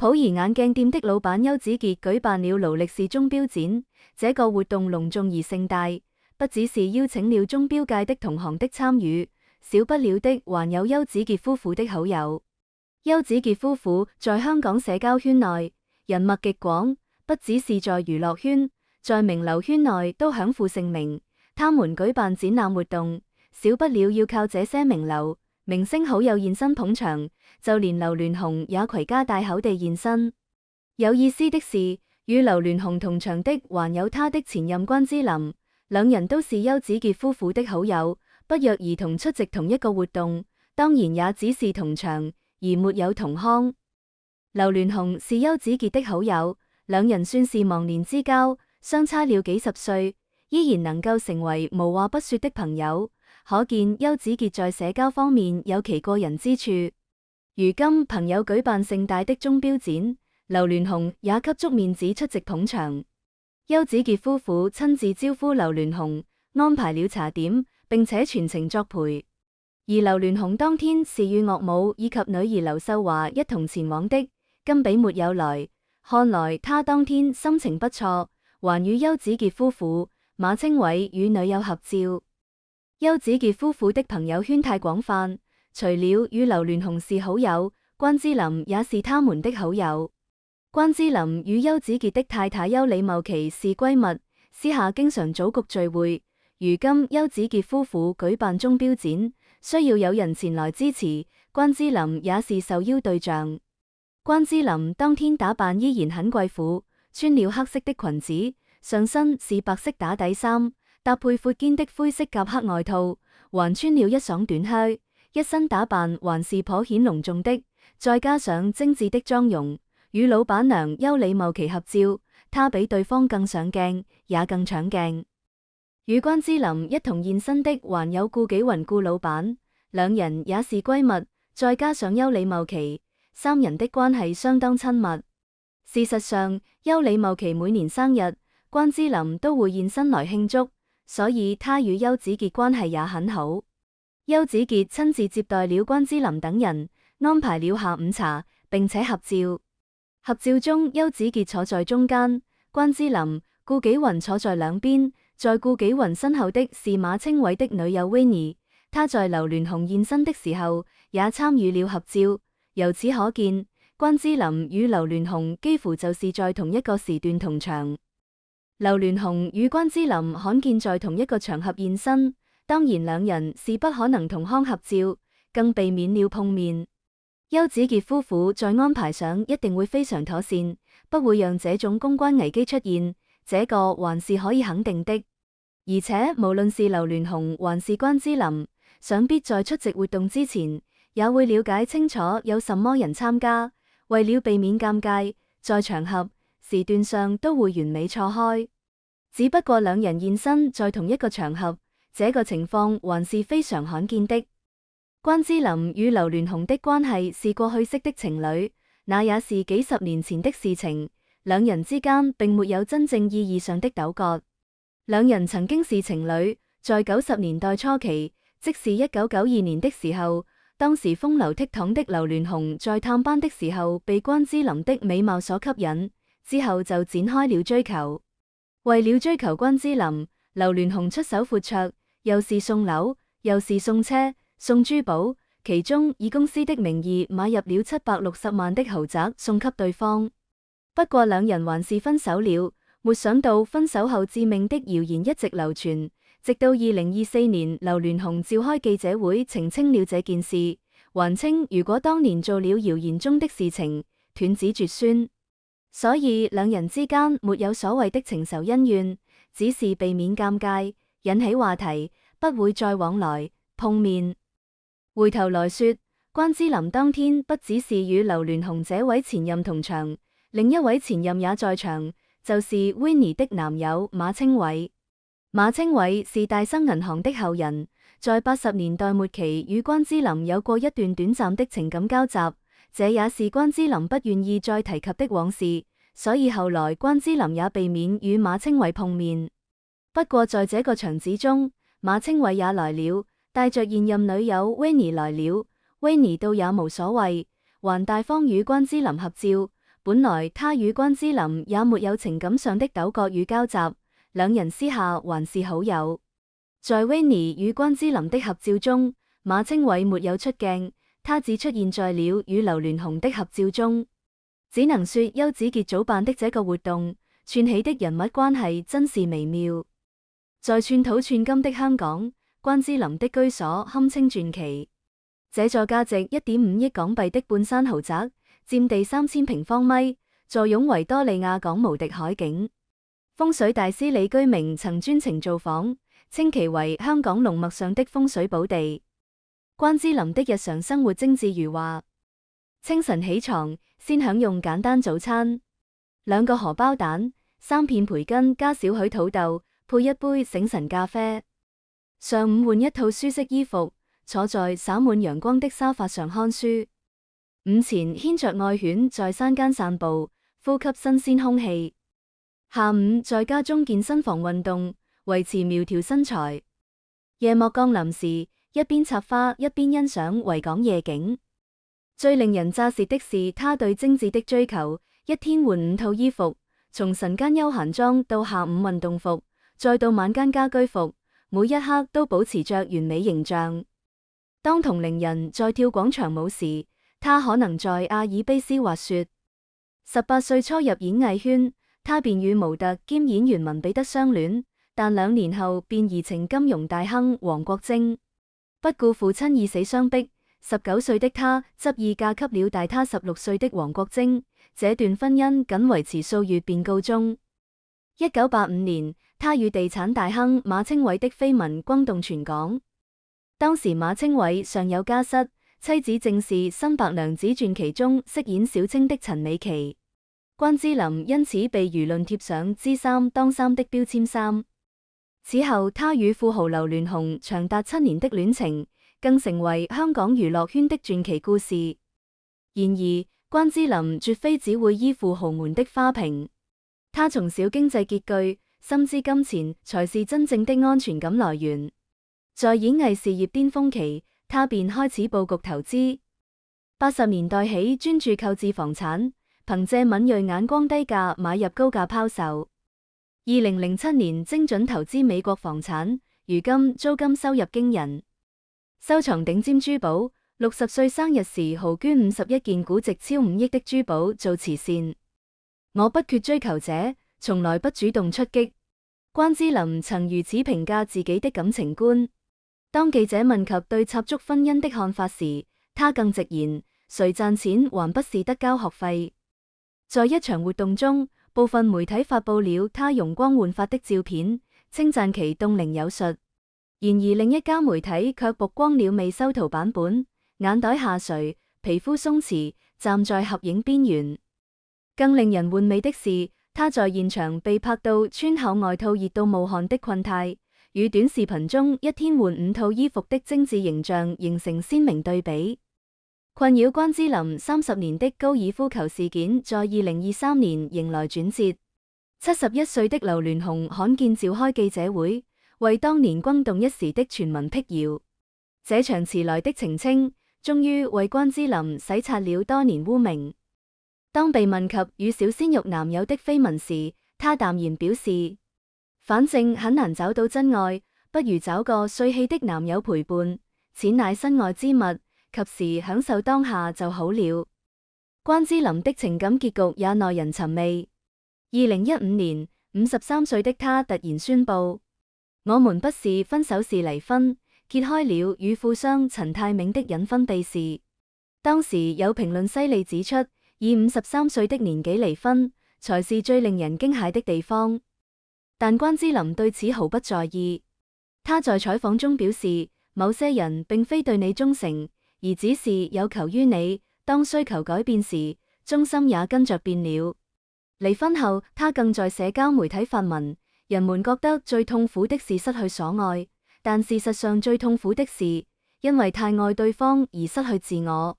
普儀眼鏡店的老闆邱子傑舉辦了勞力士鐘錶展，這個活動隆重而盛大，不只是邀請了鐘錶界的同行的參與，少不了的還有邱子傑夫婦的好友。邱子傑夫婦在香港社交圈內人脈極廣，不只是在娛樂圈，在名流圈內都享負盛名。他們舉辦展覽活動，少不了要靠這些名流明星好友現身捧場，就連劉鑾雄也攜家帶口地現身。有意思的是，與劉鑾雄同場的還有他的前任關之琳，兩人都是邱子傑夫婦的好友，不約而同出席同一個活動，當然也只是同場，而沒有同腔。劉鑾雄是邱子傑的好友，兩人算是忘年之交，相差了幾十歲，依然能夠成為無話不說的朋友。可見邱子傑在社交方面有其過人之處。如今朋友舉辦盛大的鐘錶展，劉鑾雄也給足面子出席捧場。邱子傑夫婦親自招呼劉鑾雄，安排了茶點，並且全程作陪。而劉鑾雄當天是與岳母以及女兒劉秀華一同前往的，甘比沒有來，看來他當天心情不錯，還與邱子傑夫婦、馬清偉與女友合照。邱子傑夫婦的朋友圈太廣泛，除了與劉鑾雄是好友，關之琳也是他們的好友。關之琳與邱子傑的太太邱李茂琪是閨蜜，私下經常組局聚會。如今邱子傑夫婦舉辦鐘錶展，需要有人前來支持，關之琳也是受邀對象。關之琳當天打扮依然很貴婦，穿了黑色的裙子，上身是白色打底衫，搭配闊肩的灰色夾克外套，還穿了一爽短靴，一身打扮還是頗顯隆重的，再加上精緻的妝容，與老闆娘邱李茂琪合照，她比對方更上鏡，也更搶鏡。與關之琳一同現身的還有顧紀雲顧老闆，兩人也是閨蜜，再加上邱李茂琪，三人的關係相當親密。事實上，邱李茂琪每年生日，關之琳都會現身來慶祝，所以他與邱子傑關係也很好。邱子傑親自接待了關之琳等人，安排了下午茶，並且合照。合照中，邱子傑坐在中間，關之琳、顧紀雲坐在兩邊。在顧紀雲身後的是馬清偉的女友 Winnie， 她在劉鑾雄現身的時候也參與了合照。由此可見，關之琳與劉鑾雄幾乎就是在同一個時段同場。劉鑾雄與關之琳罕見在同一個場合現身，當然兩人是不可能同腔合照，更避免了碰面。邱子傑夫婦在安排上一定會非常妥善，不會讓這種公關危機出現，這個還是可以肯定的。而且無論是劉鑾雄還是關之琳，想必在出席活動之前也會了解清楚有什麼人參加，為了避免尷尬，在場合時段上都會完美錯開。只不過兩人現身在同一個場合，這個情況還是非常罕見的。關之琳與劉鑾雄的關係是過去式的情侶，那也是幾十年前的事情，兩人之間並沒有真正意義上的糾葛。兩人曾經是情侶，在90年代初期，即是1992年的時候，當時風流倜儻的劉鑾雄在探班的時候被關之琳的美貌所吸引，之後就展開了追求。為了追求關之琳，劉鑾雄出手闊綽，又是送樓，又是送車、送珠寶，其中以公司的名義買入了760萬的豪宅送給對方。不過兩人還是分手了。沒想到分手後致命的謠言一直流傳，直到2024年，劉鑾雄召開記者會澄清了這件事，還稱如果當年做了謠言中的事情，斷子絕孫。所以兩人之間沒有所謂的情仇恩怨，只是避免尷尬，引起話題，不會再往來碰面。回頭來說，關之琳當天不只是與劉鑾雄這位前任同場，另一位前任也在場。就是 Winnie 的男友馬清偉。馬清偉是大生銀行的後人，在80年代末期與關之琳有過一段短暫的情感交集，這也是關之琳不願意再提及的往事，所以後來關之琳也避免與馬清偉碰面。不過在這個場子中，馬清偉也來了，帶着現任女友 Winnie 來了，Winnie 倒也無所謂，還大方與關之琳合照。本來他與關之琳也沒有情感上的糾葛與交集，兩人私下還是好友。在 Winnie 與關之琳的合照中，馬清偉沒有出鏡，他只出現在了與劉鑾雄的合照中。只能說邱子傑組辦的這個活動，串起的人物關係真是微妙。在寸土寸金的香港，關之琳的居所堪稱傳奇。這座價值1.5億港幣的半山豪宅，佔地3000平方米，坐擁維多利亞港無敵海景。風水大師李居明曾專程造訪，稱其為香港龍脈上的風水寶地。關之琳的日常生活精緻如畫，清晨起床先享用簡單早餐，2個荷包蛋、3片培根加少許土豆，配一杯醒神咖啡。上午換一套舒適衣服，坐在灑滿陽光的沙發上看書。午前牽着愛犬在山間散步，呼吸新鮮空氣。下午在家中健身房運動，維持苗條身材。夜幕降臨時，一邊插花一邊欣賞維港夜景。最令人咋舌的是他對精緻的追求，一天換5套衣服，從晨間休閒裝到下午運動服，再到晚間家居服，每一刻都保持着完美形象。當同齡人在跳廣場舞時，他可能在阿爾卑斯滑雪。18歲初入演藝圈，他便與模特兼演員文比德相戀，但2年後便移情金融大亨黃國英。不顧父親已死相逼，19歲的他執意嫁給了大他16歲的黃國英，這段婚姻僅維持數月便告終。1985年，他與地產大亨馬清偉的緋聞轟動全港。當時馬清偉尚有家室，妻子正是《新白娘子傳奇》中飾演小青的陳美琪。關之琳因此被輿論貼上知三當三的標籤3。此後，他與富豪劉鑾雄長達7年的戀情，更成為香港娛樂圈的傳奇故事。然而，關之琳絕非只會依附豪門的花瓶，他從小經濟拮據，深知金錢才是真正的安全感來源。在演藝事業巔峰期，他便開始佈局投資。80年代起專注購置房產，憑借敏銳眼光低價買入高價拋售。2007年精準投資美國房產，如今租金收入驚人。收藏頂尖珠寶，60歲生日時豪捐51件估值超5億的珠寶做慈善。我不缺追求者，從來不主動出擊。關之琳曾如此評價自己的感情觀。當記者問及對插足婚姻的看法時，他更直言：誰賺錢還不是得交學費。在一場活動中，部分媒體發佈了他容光煥發的照片，稱讚其凍齡有術。然而另一家媒體卻曝光了未修圖版本，眼袋下垂，皮膚鬆弛，站在合影邊緣。更令人玩味的是，他在現場被拍到穿厚外套熱到冒汗的困態，與短視頻中一天換5套衣服的精緻形象形成鮮明對比。困擾關之琳30年的高爾夫球事件在2023年迎來轉折。71歲的劉鑾雄罕見召開記者會，為當年轟動一時的傳聞闢謠。這場遲來的澄清，終於為關之琳洗刷了多年污名。當被問及與小鮮肉男友的緋聞時，他淡然表示：反正很難找到真愛，不如找個帥氣的男友陪伴，錢乃身外之物。及時享受當下就好了。關之琳的情感結局也耐人尋味。2015年，53歲的他突然宣布：我們不是分手是離婚，揭開了與富商陳泰銘的隱婚秘事。當時有評論犀利指出，以53歲的年紀離婚，才是最令人驚駭的地方。但關之琳對此毫不在意。他在採訪中表示：某些人並非對你忠誠，而只是有求於你，當需求改變時，忠心也跟着變了。離婚後，他更在社交媒體發文，人們覺得最痛苦的是失去所愛，但事實上最痛苦的是，因為太愛對方而失去自我。